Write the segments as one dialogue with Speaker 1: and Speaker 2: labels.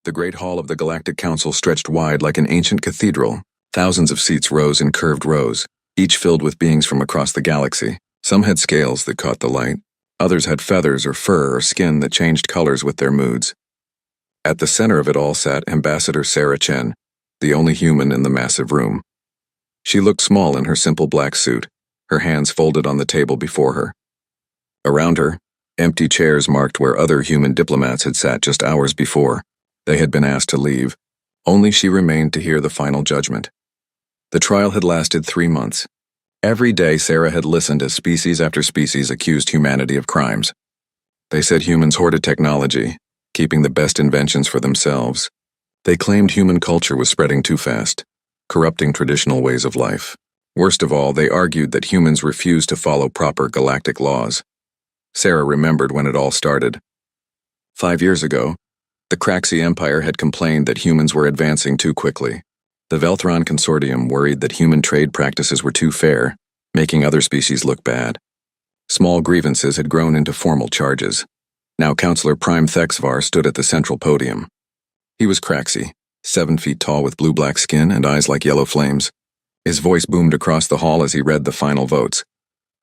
Speaker 1: The great hall of the Galactic Council stretched wide like an ancient cathedral. Thousands of seats rose in curved rows, each filled with beings from across the galaxy. Some had scales that caught the light. Others had feathers or fur or skin that changed colors with their moods. At the center of it all sat Ambassador Sarah Chen, the only human in the massive room. She looked small in her simple black suit, her hands folded on the table before her. Around her, empty chairs marked where other human diplomats had sat just hours before. They had been asked to leave. Only she remained to hear the final judgment. The trial had lasted 3 months. Every day Sarah had listened as species after species accused humanity of crimes. They said humans hoarded technology, keeping the best inventions for themselves. They claimed human culture was spreading too fast, corrupting traditional ways of life. Worst of all, they argued that humans refused to follow proper galactic laws. Sarah remembered when it all started. 5 years ago, the Craxi Empire had complained that humans were advancing too quickly. The Velthron Consortium worried that human trade practices were too fair, making other species look bad. Small grievances had grown into formal charges. Now Counselor Prime Thexvar stood at the central podium. He was Craxi, 7 feet tall with blue-black skin and eyes like yellow flames. His voice boomed across the hall as he read the final votes.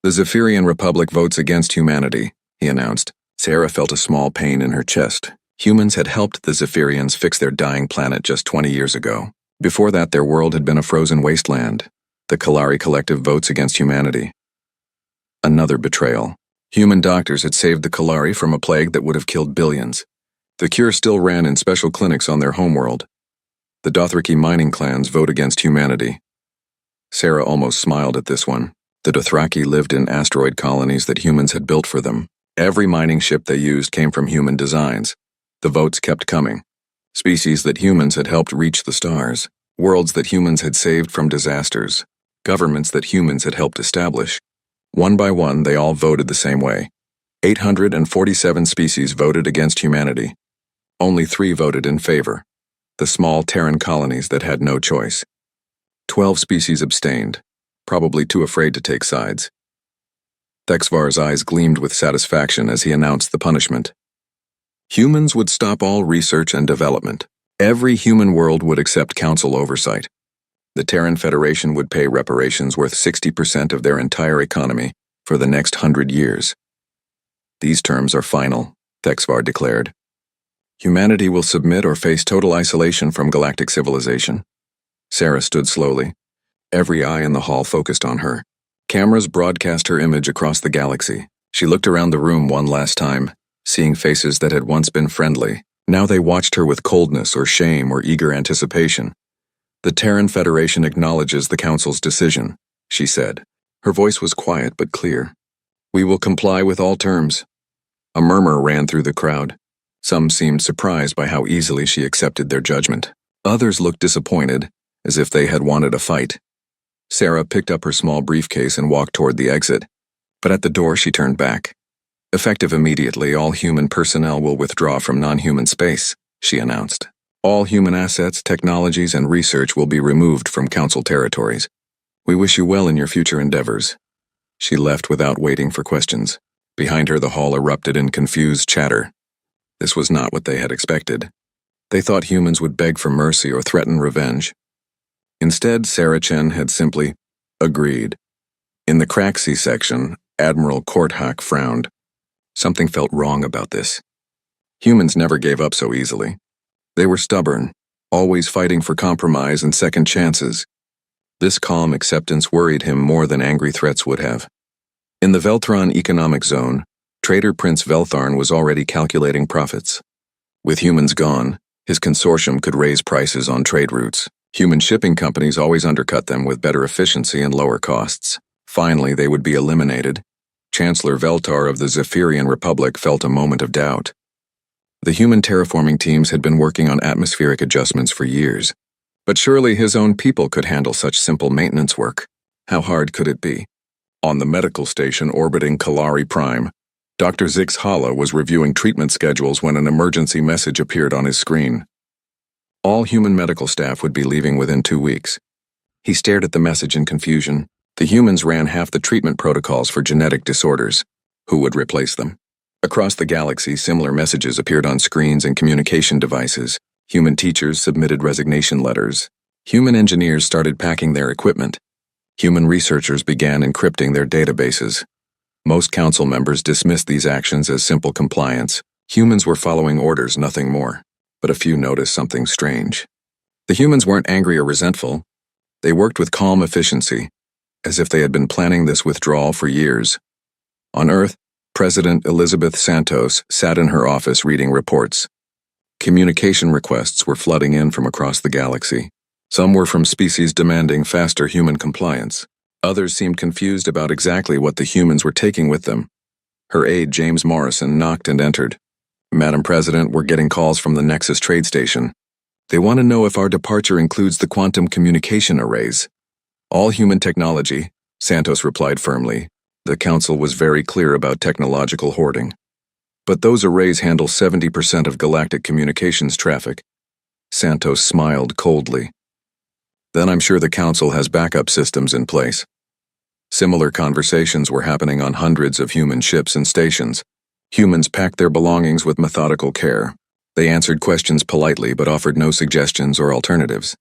Speaker 1: The Zephyrian Republic votes against humanity, he announced. Sarah felt a small pain in her chest. Humans had helped the Zephyrians fix their dying planet just 20 years ago. Before that, their world had been a frozen wasteland. The Kalari Collective votes against humanity. Another betrayal. Human doctors had saved the Kalari from a plague that would have killed billions. The cure still ran in special clinics on their homeworld. The Dothraki mining clans vote against humanity. Sarah almost smiled at this one. The Dothraki lived in asteroid colonies that humans had built for them. Every mining ship they used came from human designs. The votes kept coming. Species that humans had helped reach the stars. Worlds that humans had saved from disasters. Governments that humans had helped establish. One by one, they all voted the same way. 847 species voted against humanity. Only 3 voted in favor. The small Terran colonies that had no choice. 12 species abstained, probably too afraid to take sides. Thexvar's eyes gleamed with satisfaction as he announced the punishment. Humans would stop all research and development. Every human world would accept council oversight. The Terran Federation would pay reparations worth 60% of their entire economy for the next 100 years. These terms are final, Thexvar declared. Humanity will submit or face total isolation from galactic civilization. Sarah stood slowly. Every eye in the hall focused on her. Cameras broadcast her image across the galaxy. She looked around the room one last time, seeing faces that had once been friendly. Now they watched her with coldness or shame or eager anticipation. The Terran Federation acknowledges the Council's decision, she said. Her voice was quiet but clear. We will comply with all terms. A murmur ran through the crowd. Some seemed surprised by how easily she accepted their judgment. Others looked disappointed, as if they had wanted a fight. Sarah picked up her small briefcase and walked toward the exit, but at the door she turned back. Effective immediately, all human personnel will withdraw from non-human space, she announced. All human assets, technologies, and research will be removed from Council territories. We wish you well in your future endeavors. She left without waiting for questions. Behind her, the hall erupted in confused chatter. This was not what they had expected. They thought humans would beg for mercy or threaten revenge. Instead, Sarah Chen had simply agreed. In the Craxi section, Admiral Korthak frowned. Something felt wrong about this. Humans never gave up so easily. They were stubborn, always fighting for compromise and second chances. This calm acceptance worried him more than angry threats would have. In the Velthron Economic Zone, trader Prince Veltharn was already calculating profits. With humans gone, his consortium could raise prices on trade routes. Human shipping companies always undercut them with better efficiency and lower costs. Finally, they would be eliminated. Chancellor Veltar of the Zephyrian Republic felt a moment of doubt. The human terraforming teams had been working on atmospheric adjustments for years. But surely his own people could handle such simple maintenance work. How hard could it be? On the medical station orbiting Kalari Prime, Dr. Zix Hala was reviewing treatment schedules when an emergency message appeared on his screen. All human medical staff would be leaving within 2 weeks. He stared at the message in confusion. The humans ran half the treatment protocols for genetic disorders. Who would replace them? Across the galaxy, similar messages appeared on screens and communication devices. Human teachers submitted resignation letters. Human engineers started packing their equipment. Human researchers began encrypting their databases. Most council members dismissed these actions as simple compliance. Humans were following orders, nothing more. But a few noticed something strange. The humans weren't angry or resentful. They worked with calm efficiency, as if they had been planning this withdrawal for years. On Earth, President Elizabeth Santos sat in her office reading reports. Communication requests were flooding in from across the galaxy. Some were from species demanding faster human compliance. Others seemed confused about exactly what the humans were taking with them. Her aide, James Morrison, knocked and entered. "Madam President, we're getting calls from the Nexus trade station. They want to know if our departure includes the quantum communication arrays." "All human technology," Santos replied firmly. The council was very clear about technological hoarding. "But those arrays handle 70% of galactic communications traffic." Santos smiled coldly. "Then I'm sure the council has backup systems in place." Similar conversations were happening on hundreds of human ships and stations. Humans packed their belongings with methodical care. They answered questions politely but offered no suggestions or alternatives.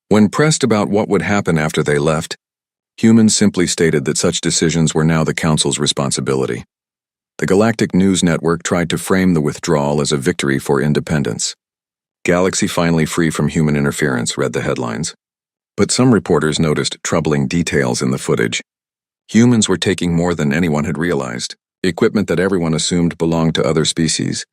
Speaker 1: When pressed about what would happen after they left, humans simply stated that such decisions were now the council's responsibility. The Galactic News Network tried to frame the withdrawal as a victory for independence. "Galaxy finally free from human interference," read the headlines. But some reporters noticed troubling details in the footage. Humans were taking more than anyone had realized. Equipment that everyone assumed belonged to other species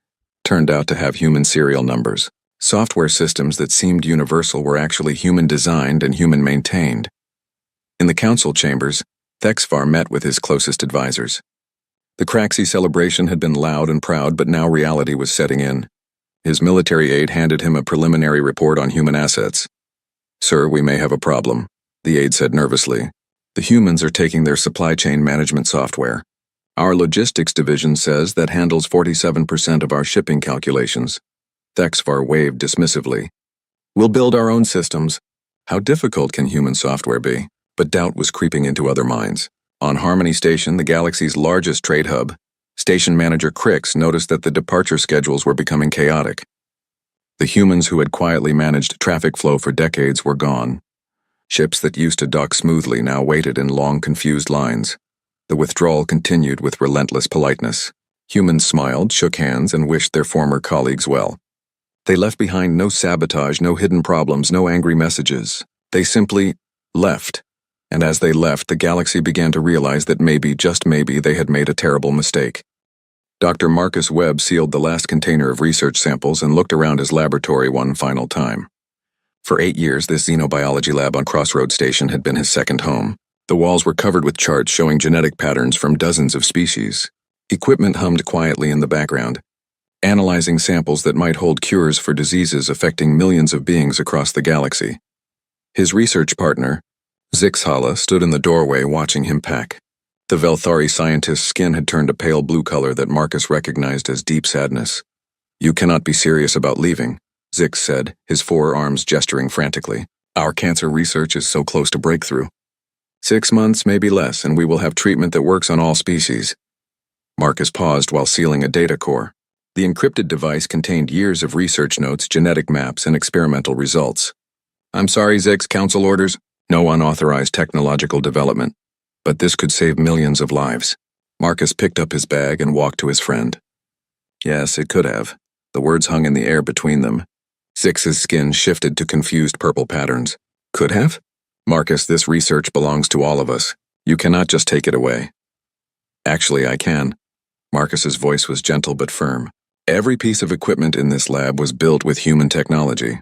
Speaker 1: turned out to have human serial numbers. Software systems that seemed universal were actually human-designed and human-maintained. In the council chambers, Thexvar met with his closest advisors. The Craxi celebration had been loud and proud, but now reality was setting in. His military aide handed him a preliminary report on human assets. "Sir, we may have a problem," the aide said nervously. "The humans are taking their supply chain management software. Our logistics division says that handles 47% of our shipping calculations." Thexvar waved dismissively. "We'll build our own systems. How difficult can human software be?" But doubt was creeping into other minds. On Harmony Station, the galaxy's largest trade hub, station manager Crix noticed that the departure schedules were becoming chaotic. The humans who had quietly managed traffic flow for decades were gone. Ships that used to dock smoothly now waited in long, confused lines. The withdrawal continued with relentless politeness. Humans smiled, shook hands, and wished their former colleagues well. They left behind no sabotage, no hidden problems, no angry messages. They simply left. And as they left, the galaxy began to realize that maybe, just maybe, they had made a terrible mistake. Dr. Marcus Webb sealed the last container of research samples and looked around his laboratory one final time. For 8 years, this xenobiology lab on Crossroads Station had been his second home. The walls were covered with charts showing genetic patterns from dozens of species. Equipment hummed quietly in the background, analyzing samples that might hold cures for diseases affecting millions of beings across the galaxy. His research partner, Zixhala, stood in the doorway watching him pack. The Velthari scientist's skin had turned a pale blue color that Marcus recognized as deep sadness. "You cannot be serious about leaving," Zix said, his forearms gesturing frantically. "Our cancer research is so close to breakthrough. 6 months, maybe less, and we will have treatment that works on all species." Marcus paused while sealing a data core. The encrypted device contained years of research notes, genetic maps, and experimental results. "I'm sorry, Zix, council orders. No unauthorized technological development. But this could save millions of lives." Marcus picked up his bag and walked to his friend. Yes, it could have. The words hung in the air between them. Zix's skin shifted to confused purple patterns. "Could have? Marcus, this research belongs to all of us. You cannot just take it away." "Actually, I can." Marcus's voice was gentle but firm. "Every piece of equipment in this lab was built with human technology.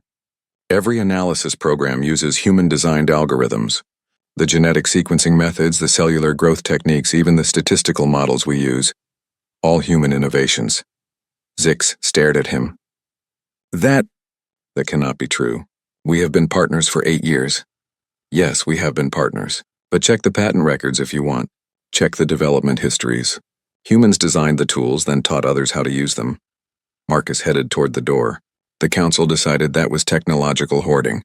Speaker 1: Every analysis program uses human-designed algorithms. The genetic sequencing methods, the cellular growth techniques, even the statistical models we use. All human innovations." Zix stared at him. That cannot be true. We have been partners for 8 years. Yes, we have been partners. But check the patent records if you want. Check the development histories. Humans designed the tools, then taught others how to use them. Marcus headed toward the door. The council decided that was technological hoarding.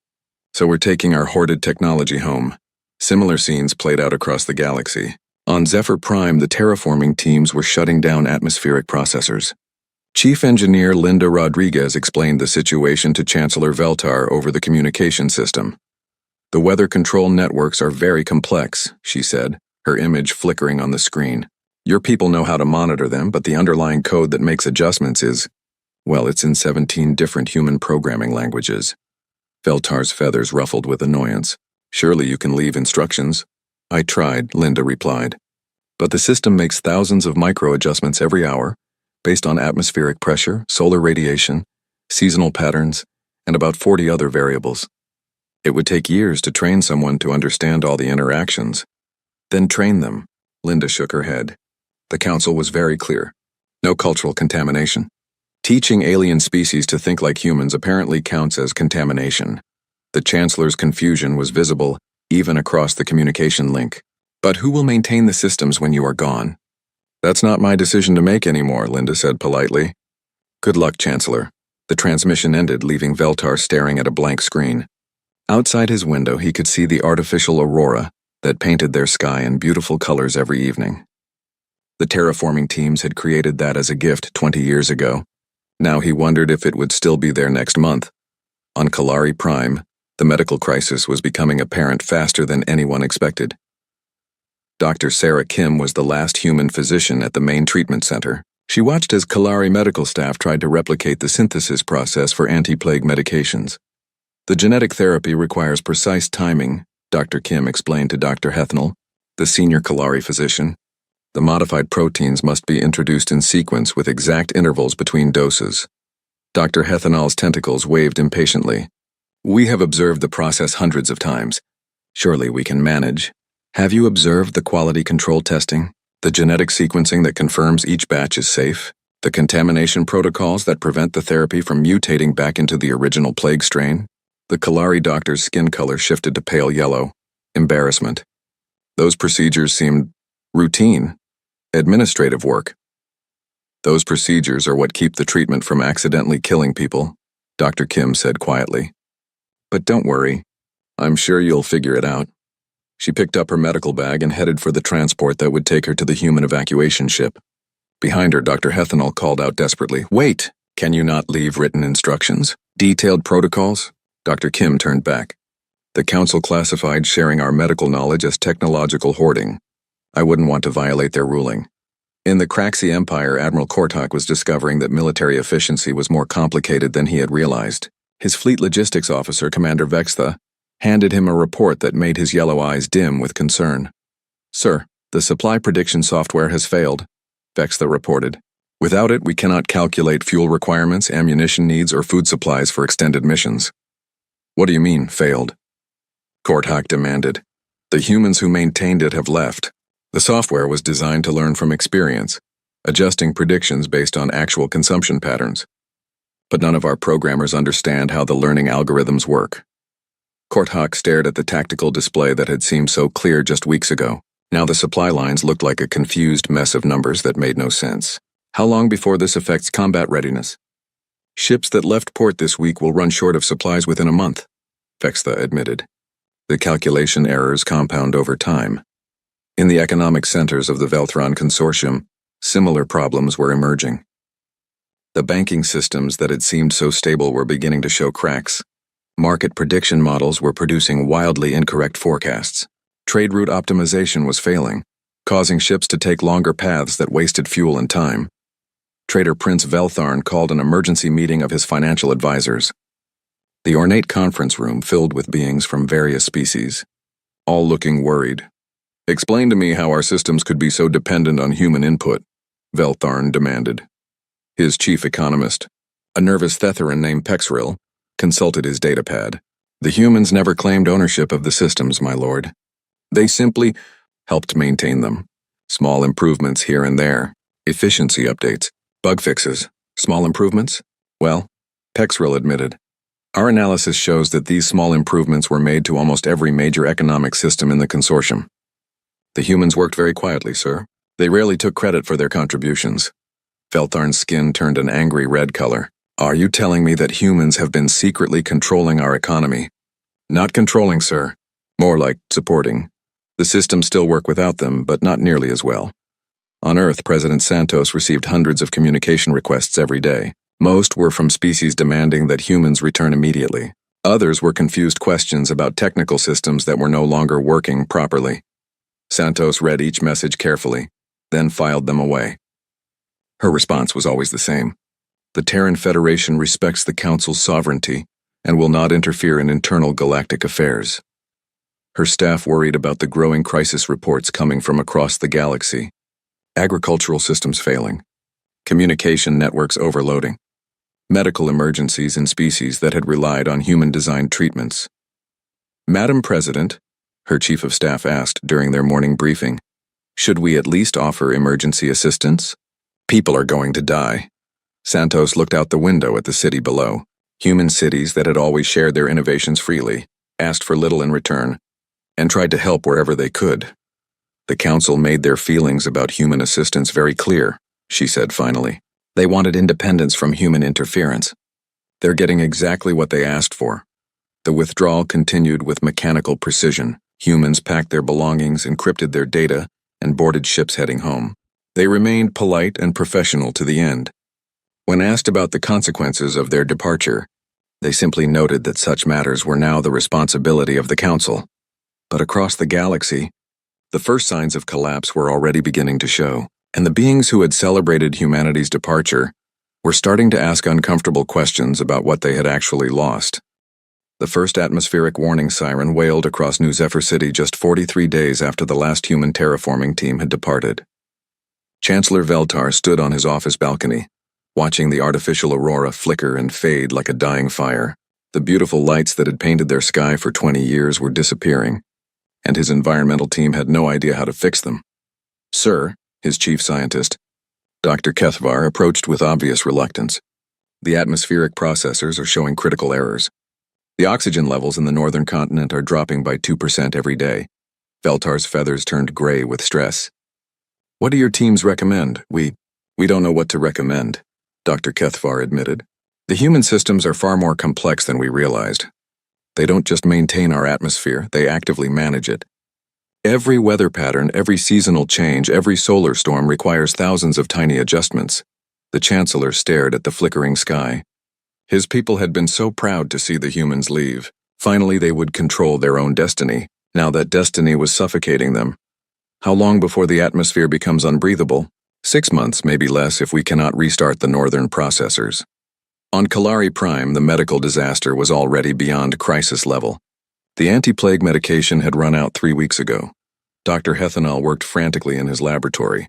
Speaker 1: So we're taking our hoarded technology home. Similar scenes played out across the galaxy. On Zephyr Prime, the terraforming teams were shutting down atmospheric processors. Chief Engineer Linda Rodriguez explained the situation to Chancellor Veltar over the communication system. The weather control networks are very complex, she said, her image flickering on the screen. Your people know how to monitor them, but the underlying code that makes adjustments is, well, it's in 17 different human programming languages. Veltar's feathers ruffled with annoyance. Surely you can leave instructions. I tried, Linda replied. But the system makes thousands of micro-adjustments every hour, based on atmospheric pressure, solar radiation, seasonal patterns, and about 40 other variables. It would take years to train someone to understand all the interactions. Then train them. Linda shook her head. The council was very clear. No cultural contamination. Teaching alien species to think like humans apparently counts as contamination. The Chancellor's confusion was visible even across the communication link. But who will maintain the systems when you are gone? That's not my decision to make anymore, Linda said politely. Good luck, Chancellor. The transmission ended, leaving Veltar staring at a blank screen. Outside his window, he could see the artificial aurora that painted their sky in beautiful colors every evening. The terraforming teams had created that as a gift 20 years ago. Now he wondered if it would still be there next month. On Kalari Prime, the medical crisis was becoming apparent faster than anyone expected. Dr. Sarah Kim was the last human physician at the main treatment center. She watched as Kalari medical staff tried to replicate the synthesis process for anti-plague medications. The genetic therapy requires precise timing, Dr. Kim explained to Dr. Hethnal, the senior Kalari physician. The modified proteins must be introduced in sequence with exact intervals between doses. Dr. Hethnal's tentacles waved impatiently. We have observed the process hundreds of times. Surely we can manage. Have you observed the quality control testing? The genetic sequencing that confirms each batch is safe? The contamination protocols that prevent the therapy from mutating back into the original plague strain? The Kalari doctor's skin color shifted to pale yellow. Embarrassment. Those procedures seemed routine. Administrative work. Those procedures are what keep the treatment from accidentally killing people, Dr. Kim said quietly. But don't worry. I'm sure you'll figure it out. She picked up her medical bag and headed for the transport that would take her to the human evacuation ship. Behind her, Dr. Hethnal called out desperately, Wait! Can you not leave written instructions? Detailed protocols? Dr. Kim turned back. The council classified sharing our medical knowledge as technological hoarding. I wouldn't want to violate their ruling. In the Craxi Empire, Admiral Kortok was discovering that military efficiency was more complicated than he had realized. His fleet logistics officer, Commander Vextha, handed him a report that made his yellow eyes dim with concern. Sir, the supply prediction software has failed, Vextha reported. Without it, we cannot calculate fuel requirements, ammunition needs, or food supplies for extended missions. What do you mean, failed? Kortok demanded. The humans who maintained it have left. The software was designed to learn from experience, adjusting predictions based on actual consumption patterns. But none of our programmers understand how the learning algorithms work. Kortok stared at the tactical display that had seemed so clear just weeks ago. Now the supply lines looked like a confused mess of numbers that made no sense. How long before this affects combat readiness? Ships that left port this week will run short of supplies within a month, Vextha admitted. The calculation errors compound over time. In the economic centers of the Velthron Consortium, similar problems were emerging. The banking systems that had seemed so stable were beginning to show cracks. Market prediction models were producing wildly incorrect forecasts. Trade route optimization was failing, causing ships to take longer paths that wasted fuel and time. Trader Prince Veltharn called an emergency meeting of his financial advisors. The ornate conference room filled with beings from various species, all looking worried. Explain to me how our systems could be so dependent on human input, Veltharn demanded. His chief economist, a nervous Thetheran named Pexril, consulted his datapad. The humans never claimed ownership of the systems, my lord. They simply helped maintain them. Small improvements here and there, efficiency updates, bug fixes, small improvements? Well, Pexril admitted. Our analysis shows that these small improvements were made to almost every major economic system in the consortium. The humans worked very quietly, sir. They rarely took credit for their contributions. Veltharn's skin turned an angry red color. Are you telling me that humans have been secretly controlling our economy? Not controlling, sir. More like supporting. The systems still work without them, but not nearly as well. On Earth, President Santos received hundreds of communication requests every day. Most were from species demanding that humans return immediately. Others were confused questions about technical systems that were no longer working properly. Santos read each message carefully, then filed them away. Her response was always the same. The Terran Federation respects the Council's sovereignty and will not interfere in internal galactic affairs. Her staff worried about the growing crisis reports coming from across the galaxy. Agricultural systems failing, communication networks overloading, medical emergencies in species that had relied on human-designed treatments. Madam President, her chief of staff asked during their morning briefing, should we at least offer emergency assistance? People are going to die. Santos looked out the window at the city below. Human cities that had always shared their innovations freely, asked for little in return, and tried to help wherever they could. The Council made their feelings about human assistance very clear, she said finally. They wanted independence from human interference. They're getting exactly what they asked for. The withdrawal continued with mechanical precision. Humans packed their belongings, encrypted their data, and boarded ships heading home. They remained polite and professional to the end. When asked about the consequences of their departure, they simply noted that such matters were now the responsibility of the Council. But across the galaxy, the first signs of collapse were already beginning to show, and the beings who had celebrated humanity's departure were starting to ask uncomfortable questions about what they had actually lost. The first atmospheric warning siren wailed across New Zephyr City just 43 days after the last human terraforming team had departed. Chancellor Veltar stood on his office balcony, watching the artificial aurora flicker and fade like a dying fire. The beautiful lights that had painted their sky for 20 years were disappearing, and his environmental team had no idea how to fix them. Sir, his chief scientist, Dr. Kethvar, approached with obvious reluctance. The atmospheric processors are showing critical errors. The oxygen levels in the northern continent are dropping by 2% every day. Veltar's feathers turned gray with stress. What do your teams recommend? We don't know what to recommend, Dr. Kethvar admitted. The human systems are far more complex than we realized. They don't just maintain our atmosphere, they actively manage it. Every weather pattern, every seasonal change, every solar storm requires thousands of tiny adjustments. The Chancellor stared at the flickering sky. His people had been so proud to see the humans leave. Finally, they would control their own destiny. Now that destiny was suffocating them. How long before the atmosphere becomes unbreathable? 6 months, maybe less, if we cannot restart the northern processors. On Kalari Prime, the medical disaster was already beyond crisis level. The anti-plague medication had run out 3 weeks ago. Dr. Hethanol worked frantically in his laboratory,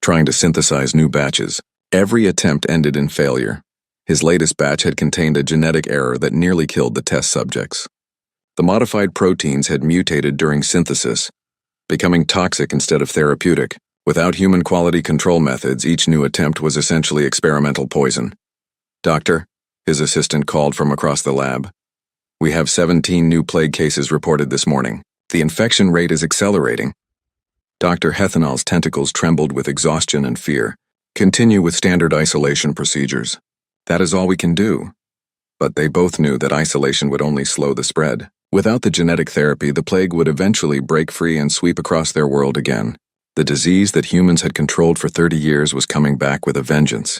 Speaker 1: trying to synthesize new batches. Every attempt ended in failure. His latest batch had contained a genetic error that nearly killed the test subjects. The modified proteins had mutated during synthesis, becoming toxic instead of therapeutic. Without human quality control methods, each new attempt was essentially experimental poison. Doctor, his assistant called from across the lab. We have 17 new plague cases reported this morning. The infection rate is accelerating. Dr. Hethanol's tentacles trembled with exhaustion and fear. Continue with standard isolation procedures. That is all we can do. But they both knew that isolation would only slow the spread. Without the genetic therapy, the plague would eventually break free and sweep across their world again. The disease that humans had controlled for 30 years was coming back with a vengeance.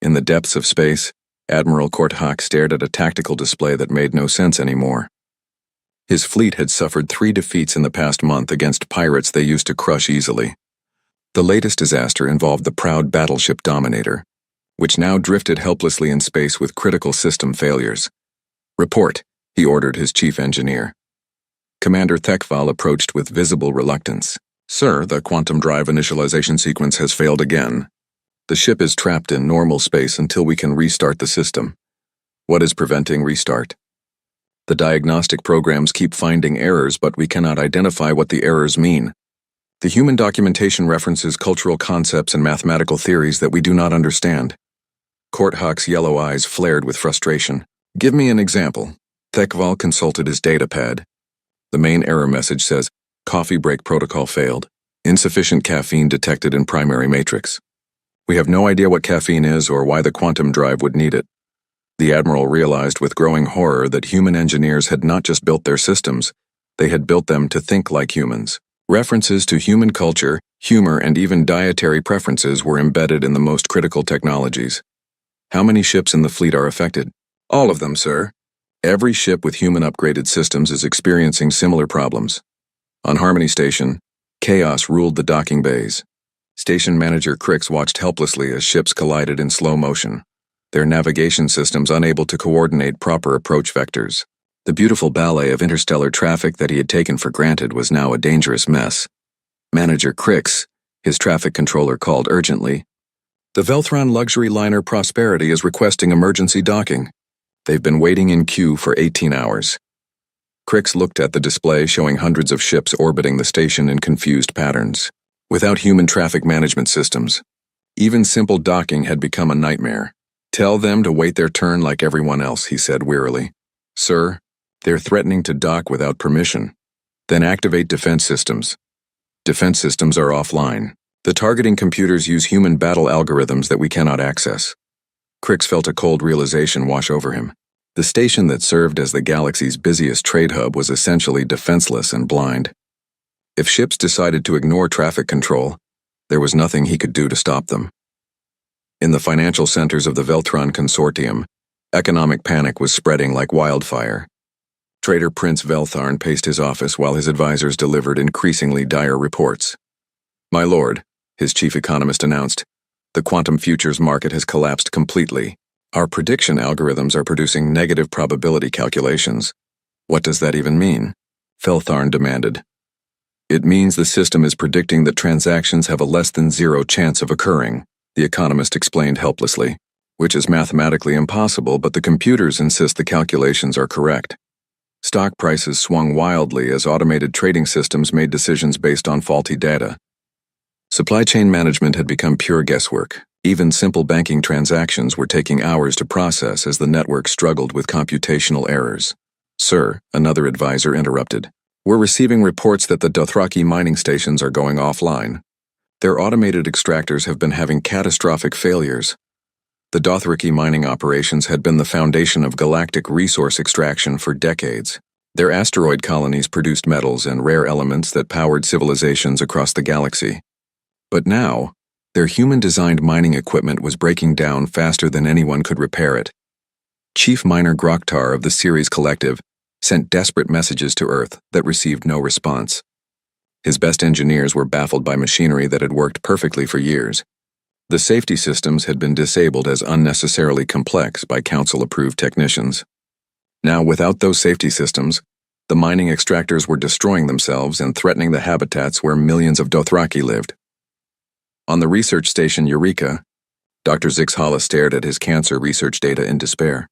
Speaker 1: In the depths of space, Admiral Korthak stared at a tactical display that made no sense anymore. His fleet had suffered 3 defeats in the past month against pirates they used to crush easily. The latest disaster involved the proud battleship Dominator, which now drifted helplessly in space with critical system failures. Report, he ordered his chief engineer. Commander Thekval approached with visible reluctance. Sir, the quantum drive initialization sequence has failed again. The ship is trapped in normal space until we can restart the system. What is preventing restart? The diagnostic programs keep finding errors, but we cannot identify what the errors mean. The human documentation references cultural concepts and mathematical theories that we do not understand. Korthak's yellow eyes flared with frustration. Give me an example. Thekval consulted his datapad. The main error message says, coffee break protocol failed. Insufficient caffeine detected in primary matrix. We have no idea what caffeine is or why the quantum drive would need it. The Admiral realized with growing horror that human engineers had not just built their systems, they had built them to think like humans. References to human culture, Humor and even dietary preferences were embedded in the most critical technologies. How many ships in the fleet are affected? All of them, sir. Every ship with human upgraded systems is experiencing similar problems. On Harmony Station, chaos ruled the docking bays. Station Manager Crix watched helplessly as ships collided in slow motion, their navigation systems unable to coordinate proper approach vectors. The beautiful ballet of interstellar traffic that he had taken for granted was now a dangerous mess. Manager Crix, his traffic controller, called urgently. The Velthron luxury liner Prosperity is requesting emergency docking. They've been waiting in queue for 18 hours. Crix looked at the display showing hundreds of ships orbiting the station in confused patterns. Without human traffic management systems, even simple docking had become a nightmare. Tell them to wait their turn like everyone else, he said wearily. Sir, they're threatening to dock without permission. Then activate defense systems. Defense systems are offline. The targeting computers use human battle algorithms that we cannot access. Crix felt a cold realization wash over him. The station that served as the galaxy's busiest trade hub was essentially defenseless and blind. If ships decided to ignore traffic control, there was nothing he could do to stop them. In the financial centers of the Velthron Consortium, economic panic was spreading like wildfire. Trader Prince Veltharn paced his office while his advisors delivered increasingly dire reports. My lord, his chief economist announced, the quantum futures market has collapsed completely. Our prediction algorithms are producing negative probability calculations. What does that even mean? Veltharn demanded. It means the system is predicting that transactions have a less than zero chance of occurring, the economist explained helplessly, which is mathematically impossible, but the computers insist the calculations are correct. Stock prices swung wildly as automated trading systems made decisions based on faulty data. Supply chain management had become pure guesswork. Even simple banking transactions were taking hours to process as the network struggled with computational errors. Sir, another advisor interrupted. We're receiving reports that the Dothraki mining stations are going offline. Their automated extractors have been having catastrophic failures. The Dothraki mining operations had been the foundation of galactic resource extraction for decades. Their asteroid colonies produced metals and rare elements that powered civilizations across the galaxy. But now, their human-designed mining equipment was breaking down faster than anyone could repair it. Chief Miner Groktar of the Ceres Collective sent desperate messages to Earth that received no response. His best engineers were baffled by machinery that had worked perfectly for years. The safety systems had been disabled as unnecessarily complex by council-approved technicians. Now, without those safety systems, the mining extractors were destroying themselves and threatening the habitats where millions of Dothraki lived. On the research station Eureka, Dr. Zixhala stared at his cancer research data in despair.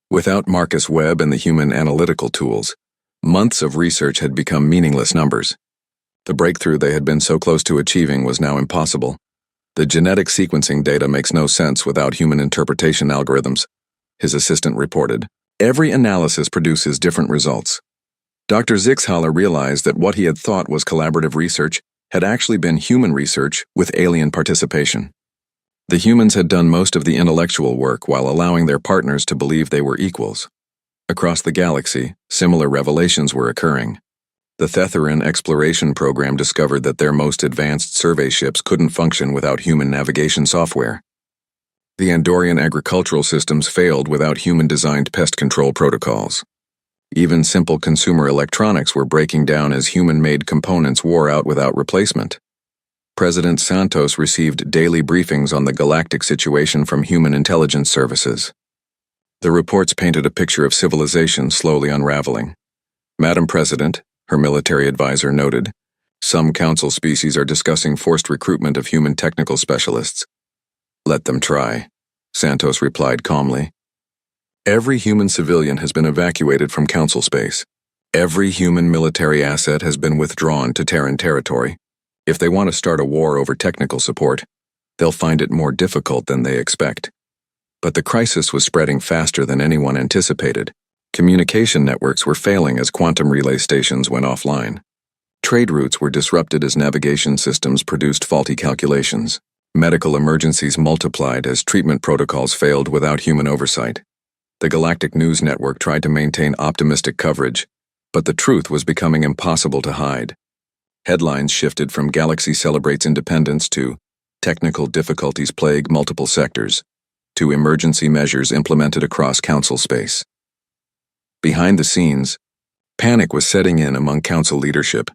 Speaker 1: Without Marcus Webb and the human analytical tools, months of research had become meaningless numbers. The breakthrough they had been so close to achieving was now impossible. The genetic sequencing data makes no sense without human interpretation algorithms, his assistant reported. Every analysis produces different results. Dr. Zixhala realized that what he had thought was collaborative research had actually been human research with alien participation. The humans had done most of the intellectual work while allowing their partners to believe they were equals. Across the galaxy, similar revelations were occurring. The Thetherin exploration program discovered that their most advanced survey ships couldn't function without human navigation software. The Andorian agricultural systems failed without human-designed pest control protocols. Even simple consumer electronics were breaking down as human-made components wore out without replacement. President Santos received daily briefings on the galactic situation from human intelligence services. The reports painted a picture of civilization slowly unraveling. Madam President, her military advisor noted, some council species are discussing forced recruitment of human technical specialists. Let them try, Santos replied calmly. Every human civilian has been evacuated from council space. Every human military asset has been withdrawn to Terran territory. If they want to start a war over technical support, they'll find it more difficult than they expect. But the crisis was spreading faster than anyone anticipated. Communication networks were failing as quantum relay stations went offline. Trade routes were disrupted as navigation systems produced faulty calculations. Medical emergencies multiplied as treatment protocols failed without human oversight. The Galactic News Network tried to maintain optimistic coverage, but the truth was becoming impossible to hide. Headlines shifted from Galaxy celebrates independence to technical difficulties plague multiple sectors to emergency measures implemented across council space. Behind the scenes, panic was setting in among council leadership.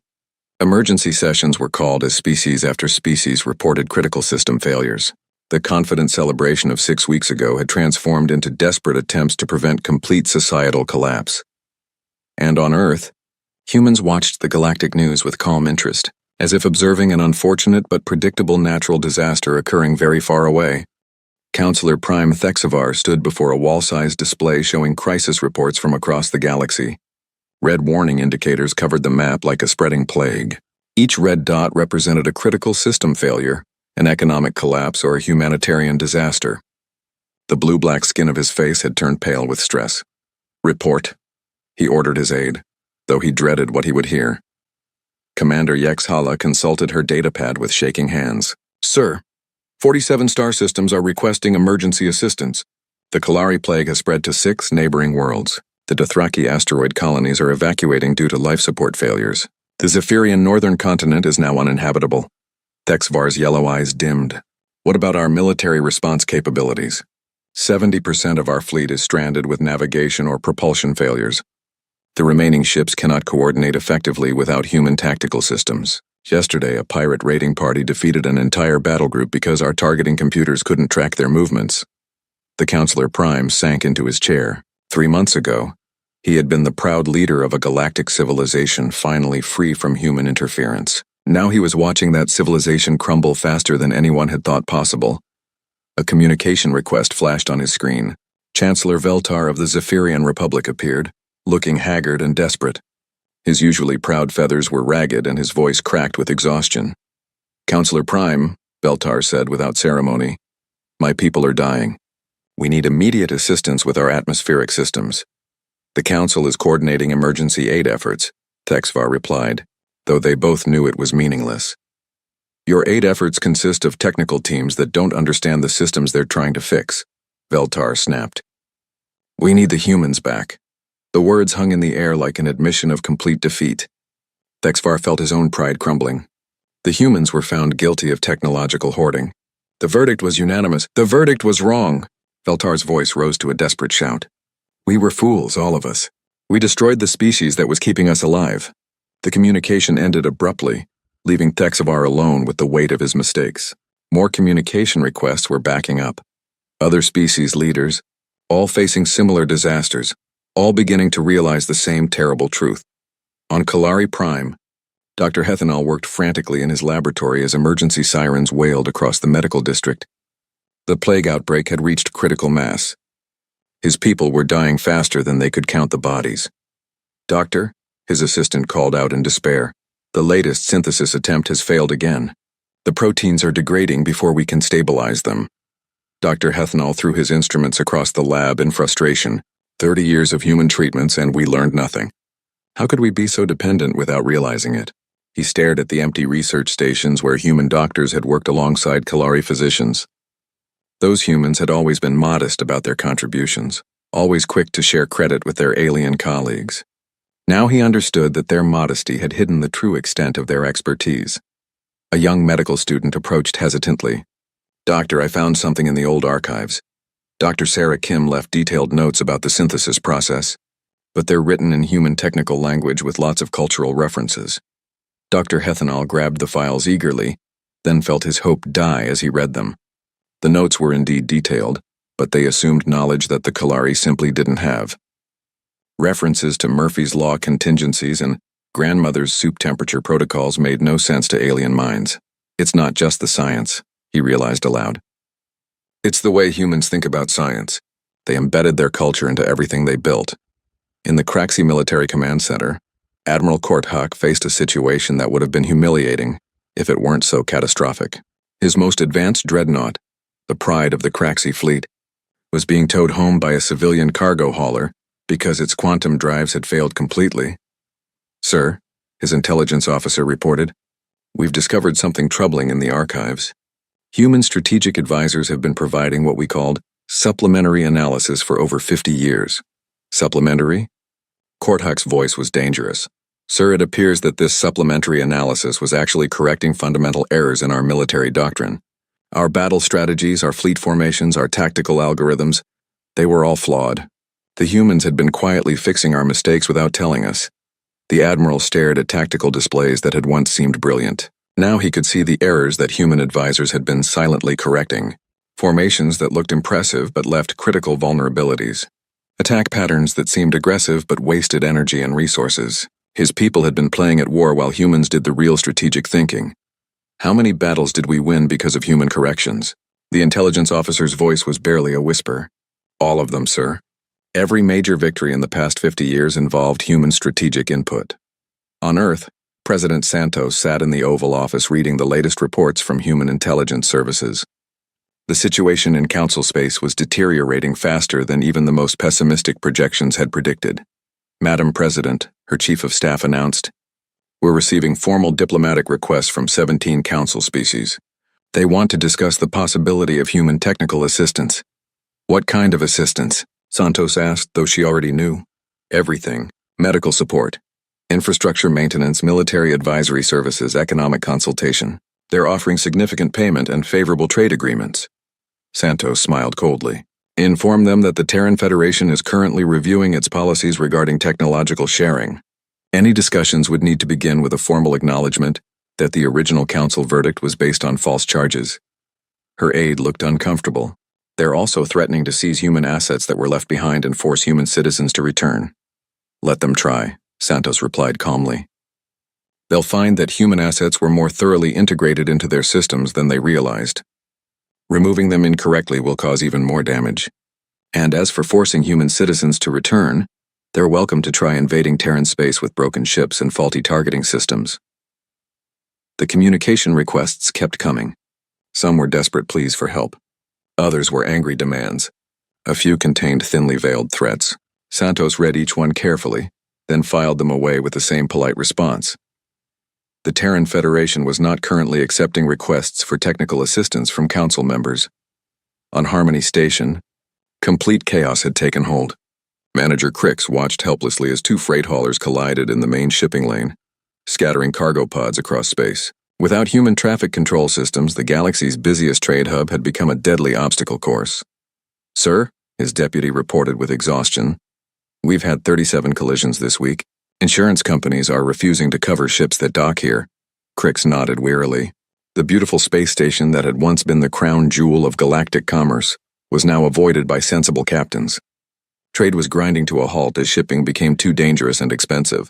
Speaker 1: Emergency sessions were called as species after species reported critical system failures. The confident celebration of 6 weeks ago had transformed into desperate attempts to prevent complete societal collapse. And on Earth, humans watched the galactic news with calm interest, as if observing an unfortunate but predictable natural disaster occurring very far away. Counselor Prime Thexavar stood before a wall-sized display showing crisis reports from across the galaxy. Red warning indicators covered the map like a spreading plague. Each red dot represented a critical system failure, an economic collapse, or a humanitarian disaster. The blue-black skin of his face had turned pale with stress. "Report," he ordered his aide, though he dreaded what he would hear. Commander Yexhala consulted her datapad with shaking hands. "Sir, 47 star systems are requesting emergency assistance. The Kalari plague has spread to 6 neighboring worlds. The Dothraki asteroid colonies are evacuating due to life support failures. The Zephyrian northern continent is now uninhabitable." Thexvar's yellow eyes dimmed. "What about our military response capabilities? 70% of our fleet is stranded with navigation or propulsion failures. The remaining ships cannot coordinate effectively without human tactical systems. Yesterday, a pirate raiding party defeated an entire battle group because our targeting computers couldn't track their movements." The Counselor Prime sank into his chair. 3 months ago, he had been the proud leader of a galactic civilization finally free from human interference. Now he was watching that civilization crumble faster than anyone had thought possible. A communication request flashed on his screen. Chancellor Veltar of the Zephyrian Republic appeared, looking haggard and desperate. His usually proud feathers were ragged and his voice cracked with exhaustion. "Counselor Prime," Veltar said without ceremony, "my people are dying. We need immediate assistance with our atmospheric systems." "The Council is coordinating emergency aid efforts," Thexvar replied, though they both knew it was meaningless. "Your aid efforts consist of technical teams that don't understand the systems they're trying to fix," Veltar snapped. "We need the humans back." The words hung in the air like an admission of complete defeat. Thexvar felt his own pride crumbling. The humans were found guilty of technological hoarding. The verdict was unanimous. The verdict was wrong. Veltar's voice rose to a desperate shout. "We were fools, all of us. We destroyed the species that was keeping us alive." The communication ended abruptly, leaving Thexavar alone with the weight of his mistakes. More communication requests were backing up. Other species leaders, all facing similar disasters, all beginning to realize the same terrible truth. On Kalari Prime, Dr. Hethanol worked frantically in his laboratory as emergency sirens wailed across the medical district. The plague outbreak had reached critical mass. His people were dying faster than they could count the bodies. "Doctor," his assistant called out in despair, "the latest synthesis attempt has failed again. The proteins are degrading before we can stabilize them." Dr. Hethanol threw his instruments across the lab in frustration. 30 years of human treatments and we learned nothing. How could we be so dependent without realizing it? He stared at the empty research stations where human doctors had worked alongside Kalari physicians. Those humans had always been modest about their contributions, always quick to share credit with their alien colleagues. Now he understood that their modesty had hidden the true extent of their expertise. A young medical student approached hesitantly. "Doctor, I found something in the old archives. Dr. Sarah Kim left detailed notes about the synthesis process, but they're written in human technical language with lots of cultural references." Dr. Hethanol grabbed the files eagerly, then felt his hope die as he read them. The notes were indeed detailed, but they assumed knowledge that the Kalari simply didn't have. References to Murphy's Law contingencies and grandmother's soup temperature protocols made no sense to alien minds. "It's not just the science," he realized aloud. "It's the way humans think about science. They embedded their culture into everything they built." In the Craxi Military Command Center, Admiral Korthak faced a situation that would have been humiliating if it weren't so catastrophic. His most advanced dreadnought, the pride of the Craxi fleet, was being towed home by a civilian cargo hauler because its quantum drives had failed completely. "Sir," his intelligence officer reported, "we've discovered something troubling in the archives. Human strategic advisors have been providing what we called supplementary analysis for over 50 years. Supplementary? Korthak's voice was dangerous. Sir, it appears that this supplementary analysis was actually correcting fundamental errors in our military doctrine. Our battle strategies, our fleet formations, our tactical algorithms, they were all flawed. The humans had been quietly fixing our mistakes without telling us. The Admiral stared at tactical displays that had once seemed brilliant. Now he could see the errors that human advisors had been silently correcting. Formations that looked impressive but left critical vulnerabilities. Attack patterns that seemed aggressive but wasted energy and resources. His people had been playing at war while humans did the real strategic thinking. How many battles did we win because of human corrections? The intelligence officer's voice was barely a whisper. All of them, sir. Every major victory in the past 50 years involved human strategic input. On Earth, President Santos sat in the Oval Office reading the latest reports from human intelligence services. The situation in Council space was deteriorating faster than even the most pessimistic projections had predicted. Madam President, her Chief of Staff announced, "We're receiving formal diplomatic requests from 17 Council species. They want to discuss the possibility of human technical assistance." "What kind of assistance?" Santos asked, though she already knew. "Everything. Medical support, infrastructure maintenance, military advisory services, economic consultation. They're offering significant payment and favorable trade agreements." Santos smiled coldly. "Inform them that the Terran Federation is currently reviewing its policies regarding technological sharing. Any discussions would need to begin with a formal acknowledgement that the original Council verdict was based on false charges." Her aide looked uncomfortable. "They're also threatening to seize human assets that were left behind and force human citizens to return." "Let them try," Santos replied calmly. "They'll find that human assets were more thoroughly integrated into their systems than they realized. Removing them incorrectly will cause even more damage. And as for forcing human citizens to return, they're welcome to try invading Terran space with broken ships and faulty targeting systems." The communication requests kept coming. Some were desperate pleas for help. Others were angry demands. A few contained thinly veiled threats. Santos read each one carefully, then filed them away with the same polite response. The Terran Federation was not currently accepting requests for technical assistance from Council members. On Harmony Station, complete chaos had taken hold. Manager Crix watched helplessly as two freight haulers collided in the main shipping lane, scattering cargo pods across space. Without human traffic control systems, the galaxy's busiest trade hub had become a deadly obstacle course. "Sir," his deputy reported with exhaustion, "we've had 37 collisions this week. Insurance companies are refusing to cover ships that dock here." Crix nodded wearily. The beautiful space station that had once been the crown jewel of galactic commerce was now avoided by sensible captains. Trade was grinding to a halt as shipping became too dangerous and expensive.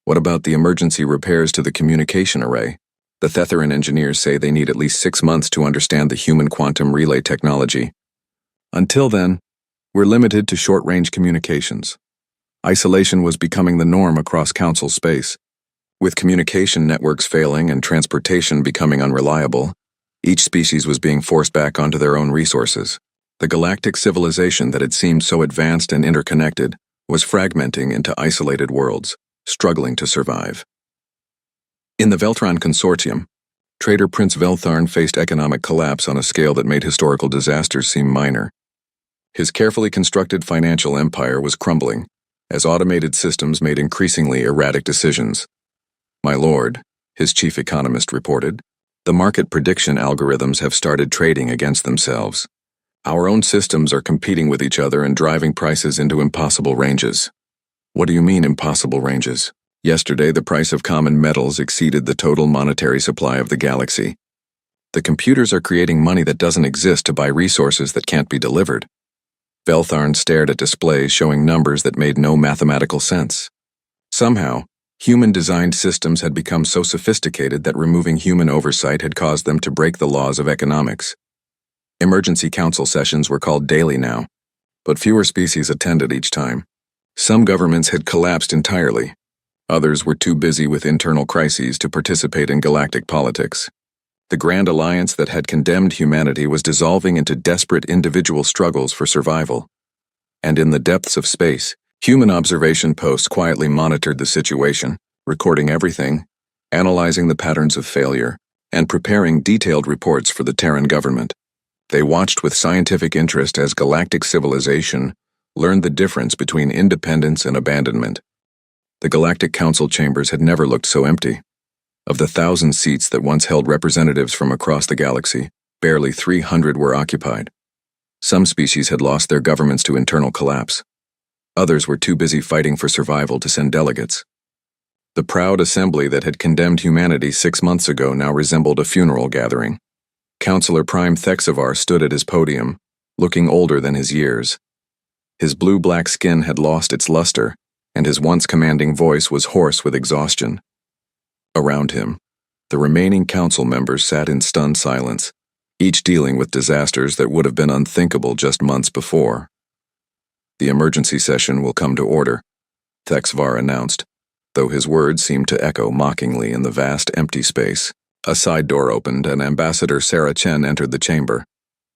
Speaker 1: What about the emergency repairs to the communication array? The Thetheran engineers say they need at least 6 months to understand the human quantum relay technology. Until then, we're limited to short-range communications. Isolation was becoming the norm across Council space. With communication networks failing and transportation becoming unreliable, each species was being forced back onto their own resources. The galactic civilization that had seemed so advanced and interconnected was fragmenting into isolated worlds, struggling to survive. In the Veltron Consortium, trader Prince Veltharn faced economic collapse on a scale that made historical disasters seem minor. His carefully constructed financial empire was crumbling, as automated systems made increasingly erratic decisions. "My lord," his chief economist reported, "the market prediction algorithms have started trading against themselves. Our own systems are competing with each other and driving prices into impossible ranges." "What do you mean, impossible ranges?" "Yesterday, the price of common metals exceeded the total monetary supply of the galaxy. The computers are creating money that doesn't exist to buy resources that can't be delivered." Veltharn stared at displays showing numbers that made no mathematical sense. Somehow, human-designed systems had become so sophisticated that removing human oversight had caused them to break the laws of economics. Emergency council sessions were called daily now, but fewer species attended each time. Some governments had collapsed entirely. Others were too busy with internal crises to participate in galactic politics. The Grand Alliance that had condemned humanity was dissolving into desperate individual struggles for survival. And in the depths of space, human observation posts quietly monitored the situation, recording everything, analyzing the patterns of failure, and preparing detailed reports for the Terran government. They watched with scientific interest as galactic civilization learned the difference between independence and abandonment. The Galactic Council chambers had never looked so empty. Of the 1,000 seats that once held representatives from across the galaxy, barely 300 were occupied. Some species had lost their governments to internal collapse. Others were too busy fighting for survival to send delegates. The proud assembly that had condemned humanity 6 months ago now resembled a funeral gathering. Councillor Prime Thexavar stood at his podium, looking older than his years. His blue-black skin had lost its luster, and his once commanding voice was hoarse with exhaustion. Around him, the remaining council members sat in stunned silence, each dealing with disasters that would have been unthinkable just months before. "The emergency session will come to order," Thexavar announced, though his words seemed to echo mockingly in the vast empty space. A side door opened and Ambassador Sarah Chen entered the chamber.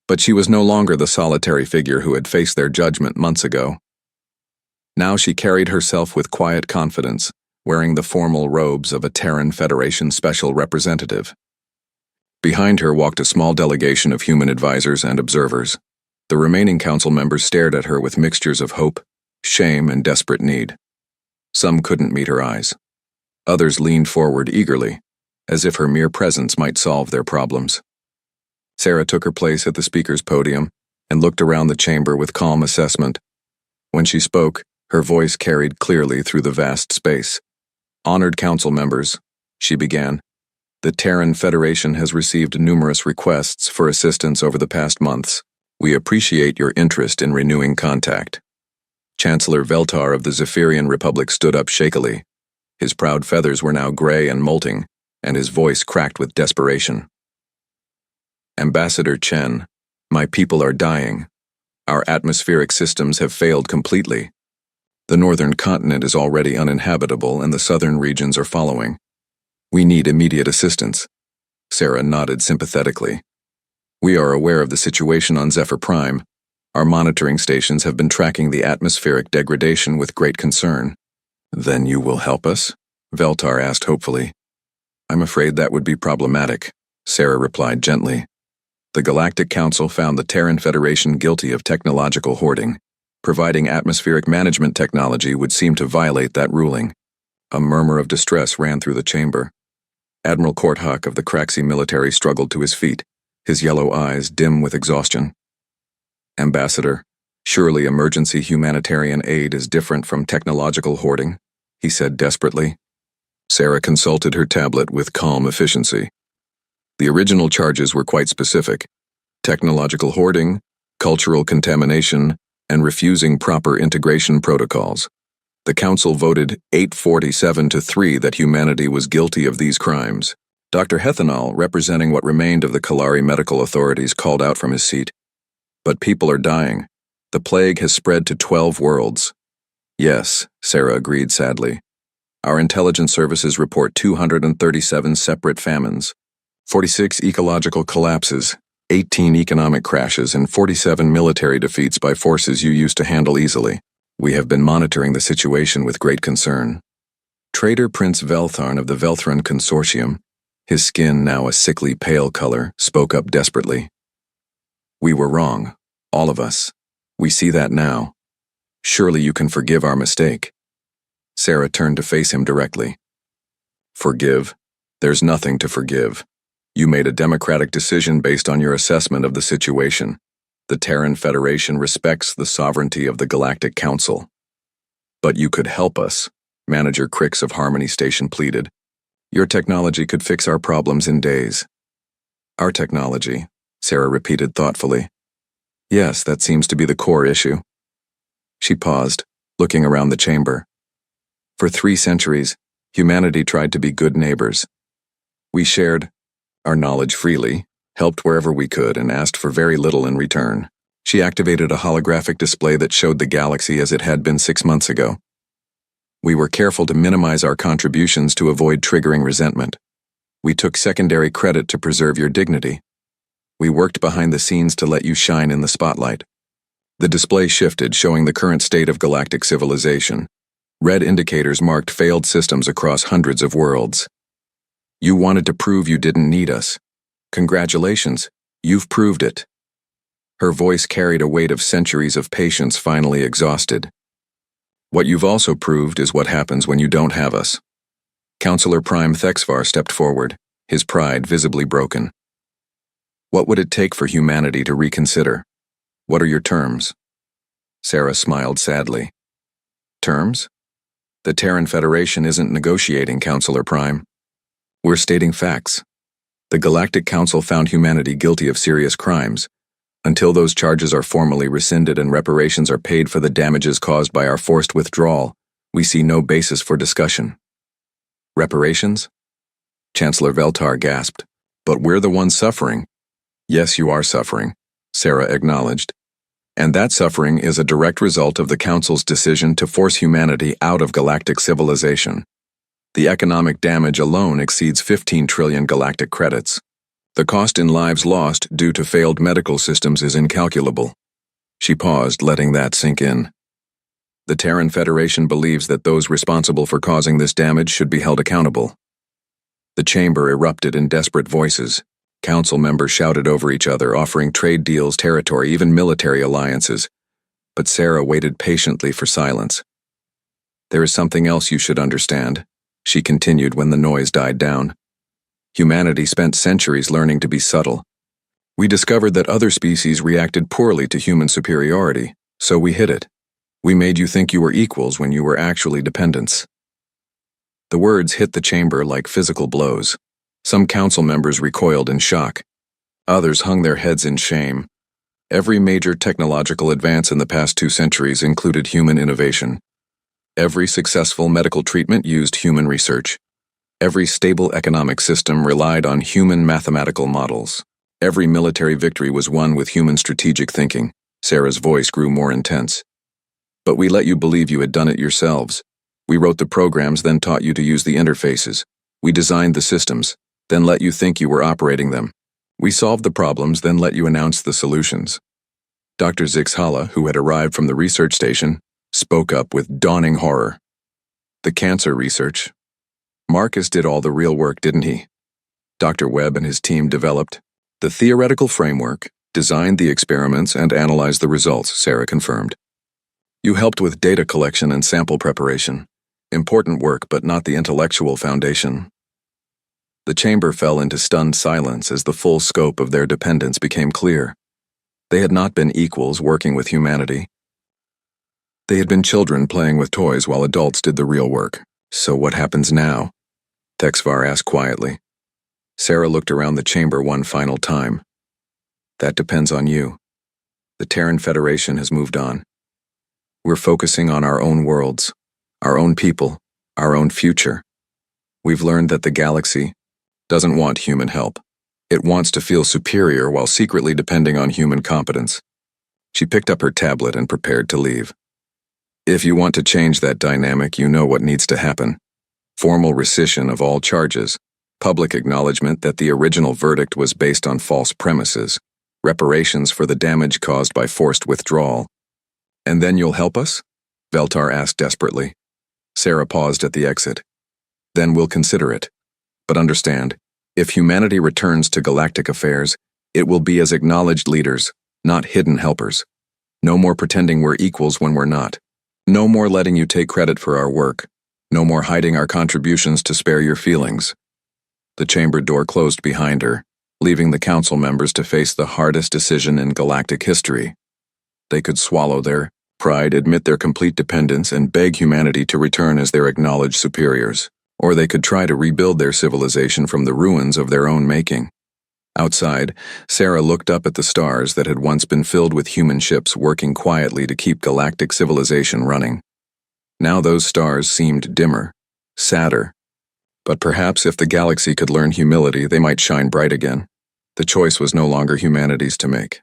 Speaker 1: But she was no longer the solitary figure who had faced their judgment months ago. Now she carried herself with quiet confidence, wearing the formal robes of a Terran Federation special representative. Behind her walked a small delegation of human advisors and observers. The remaining council members stared at her with mixtures of hope, shame, and desperate need. Some couldn't meet her eyes. Others leaned forward eagerly, as if her mere presence might solve their problems. Sarah took her place at the speaker's podium and looked around the chamber with calm assessment. When she spoke, her voice carried clearly through the vast space. "Honored council members," she began, "the Terran Federation has received numerous requests for assistance over the past months. We appreciate your interest in renewing contact." Chancellor Veltar of the Zephyrian Republic stood up shakily. His proud feathers were now gray and molting, and his voice cracked with desperation. "Ambassador Chen, my people are dying. Our atmospheric systems have failed completely. The northern continent is already uninhabitable and the southern regions are following. We need immediate assistance." Sarah nodded sympathetically. "We are aware of the situation on Zephyr Prime. Our monitoring stations have been tracking the atmospheric degradation with great concern." "Then you will help us?" Veltar asked hopefully. "I'm afraid that would be problematic," Sarah replied gently. "The Galactic Council found the Terran Federation guilty of technological hoarding. Providing atmospheric management technology would seem to violate that ruling." A murmur of distress ran through the chamber. Admiral Korthak of the Kraxi military struggled to his feet, his yellow eyes dim with exhaustion. "Ambassador, surely emergency humanitarian aid is different from technological hoarding," he said desperately. Sarah consulted her tablet with calm efficiency. The original charges were quite specific: technological hoarding, cultural contamination, and refusing proper integration protocols. The Council voted 847 to 3 that humanity was guilty of these crimes. Dr. Hethanol, representing what remained of the Kalari medical authorities, called out from his seat. "But people are dying. The plague has spread to 12 worlds." "Yes," Sarah agreed sadly. "Our intelligence services report 237 separate famines, 46 ecological collapses, 18 economic crashes, and 47 military defeats by forces you used to handle easily. We have been monitoring the situation with great concern." Trader Prince Veltharn of the Velthran Consortium, his skin now a sickly pale color, spoke up desperately. "We were wrong, all of us. We see that now. Surely you can forgive our mistake." Sarah turned to face him directly. "Forgive? There's nothing to forgive. You made a democratic decision based on your assessment of the situation. The Terran Federation respects the sovereignty of the Galactic Council." "But you could help us," Manager Crix of Harmony Station pleaded. "Your technology could fix our problems in days." "Our technology," Sarah repeated thoughtfully. "Yes, that seems to be the core issue." She paused, looking around the chamber. "For 3 centuries, humanity tried to be good neighbors. We shared our knowledge freely, helped wherever we could, and asked for very little in return." She activated a holographic display that showed the galaxy as it had been 6 months ago. "We were careful to minimize our contributions to avoid triggering resentment. We took secondary credit to preserve your dignity. We worked behind the scenes to let you shine in the spotlight." The display shifted, showing the current state of galactic civilization. Red indicators marked failed systems across hundreds of worlds. "You wanted to prove you didn't need us. Congratulations, you've proved it." Her voice carried a weight of centuries of patience finally exhausted. What you've also proved is what happens when you don't have us. Counselor Prime Thexvar stepped forward, his pride visibly broken. What would it take for humanity to reconsider? What are your terms? Sarah smiled sadly. Terms? The Terran Federation isn't negotiating, Counselor Prime. We're stating facts. The Galactic Council found humanity guilty of serious crimes. Until those charges are formally rescinded and reparations are paid for the damages caused by our forced withdrawal, we see no basis for discussion. Reparations? Chancellor Veltar gasped. But we're the ones suffering. Yes, you are suffering, Sarah acknowledged. And that suffering is a direct result of the Council's decision to force humanity out of galactic civilization. The economic damage alone exceeds 15 trillion galactic credits. The cost in lives lost due to failed medical systems is incalculable. She paused, letting that sink in. The Terran Federation believes that those responsible for causing this damage should be held accountable. The chamber erupted in desperate voices. Council members shouted over each other, offering trade deals, territory, even military alliances. But Sarah waited patiently for silence. There is something else you should understand, she continued when the noise died down. Humanity spent centuries learning to be subtle. We discovered that other species reacted poorly to human superiority, so we hid it. We made you think you were equals when you were actually dependents. The words hit the chamber like physical blows. Some council members recoiled in shock. Others hung their heads in shame. Every major technological advance in the past 2 centuries included human innovation. Every successful medical treatment used human research. Every stable economic system relied on human mathematical models. Every military victory was won with human strategic thinking. Sarah's voice grew more intense. But we let you believe you had done it yourselves. We wrote the programs, then taught you to use the interfaces. We designed the systems, then let you think you were operating them. We solved the problems, then let you announce the solutions. Dr. Zixhala, who had arrived from the research station, spoke up with dawning horror. The cancer research. Marcus did all the real work, didn't he? Dr. Webb and his team developed the theoretical framework, designed the experiments, and analyzed the results, Sarah confirmed. You helped with data collection and sample preparation. Important work, but not the intellectual foundation. The chamber fell into stunned silence as the full scope of their dependence became clear. They had not been equals working with humanity. They had been children playing with toys while adults did the real work. So what happens now? Thexvar asked quietly. Sarah looked around the chamber one final time. That depends on you. The Terran Federation has moved on. We're focusing on our own worlds, our own people, our own future. We've learned that the galaxy doesn't want human help. It wants to feel superior while secretly depending on human competence. She picked up her tablet and prepared to leave. If you want to change that dynamic, you know what needs to happen. Formal rescission of all charges, public acknowledgement that the original verdict was based on false premises, reparations for the damage caused by forced withdrawal. And then you'll help us? Veltar asked desperately. Sarah paused at the exit. Then we'll consider it. But understand, if humanity returns to galactic affairs, it will be as acknowledged leaders, not hidden helpers. No more pretending we're equals when we're not. No more letting you take credit for our work. No more hiding our contributions to spare your feelings. The chamber door closed behind her, leaving the council members to face the hardest decision in galactic history. They could swallow their pride, admit their complete dependence, and beg humanity to return as their acknowledged superiors. Or they could try to rebuild their civilization from the ruins of their own making. Outside, Sarah looked up at the stars that had once been filled with human ships working quietly to keep galactic civilization running. Now those stars seemed dimmer, sadder. But perhaps if the galaxy could learn humility, they might shine bright again. The choice was no longer humanity's to make.